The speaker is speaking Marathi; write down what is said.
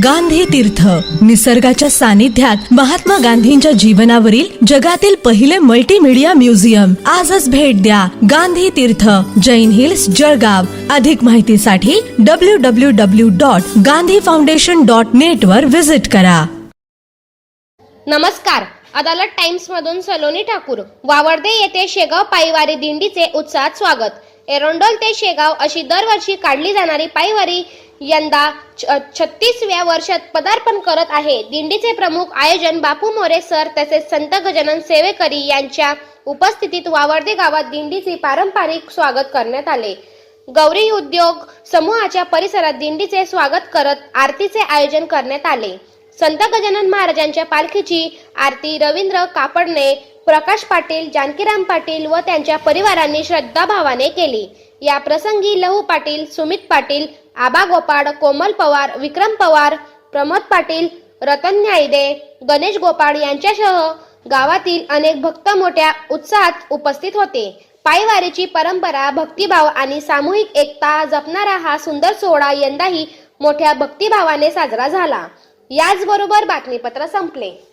गांधी तीर्थ, निसर्गाच्या सानिध्यात महात्मा गांधींच्या जीवनावरील जगातील पहिले मल्टीमीडिया म्युझियम. आजच भेट द्या. गांधी तीर्थ, जैन हिल्स, जळगाव. अधिक माहितीसाठी www.gandhifoundation.net वर विजिट करा. नमस्कार. अदालत टाइम्स मधून सलोनी ठाकूर. वावर्धे येथे शेगाव पायवारी दिंडीचे उत्साहात स्वागत. एरंडोल ते शेगाव अशी दरवर्षी काढली जाणारी पायवारी यंदा 36व्या वर्षात पदार्पण करत आहे. दिंडीचे प्रमुख आयोजन बापू मोरे सर तसेच संत गजानन सेवेकरी यांच्या उपस्थितीत वावर्धे गावात दिंडीचे पारंपरिक स्वागत करण्यात आले. गौरी उद्योग समूहाच्या परिसरात दिंडीचे स्वागत करत आरतीचे आयोजन करण्यात आले. संत गजानन महाराजांच्या पालखीची आरती रवींद्र कापडणे, प्रकाश पाटील, जानकीराम पाटील व त्यांच्या परिवारांनी श्रद्धाभावाने केली. या प्रसंगी लहू पाटील, सुमित पाटील, आबा गोपाळ, कोमल पवार, विक्रम पवार, प्रमोद पाटील, रतन न्यायदे, गणेश गोपाळ यांच्यासह गावातील अनेक भक्त मोठ्या उत्साहात उपस्थित होते. पायवारीची परंपरा, भक्तिभाव आणि सामूहिक एकता जपणारा हा सुंदर सोहळा यंदाही मोठ्या भक्तिभावाने साजरा झाला. याचबरोबर बातमीपत्र संपले.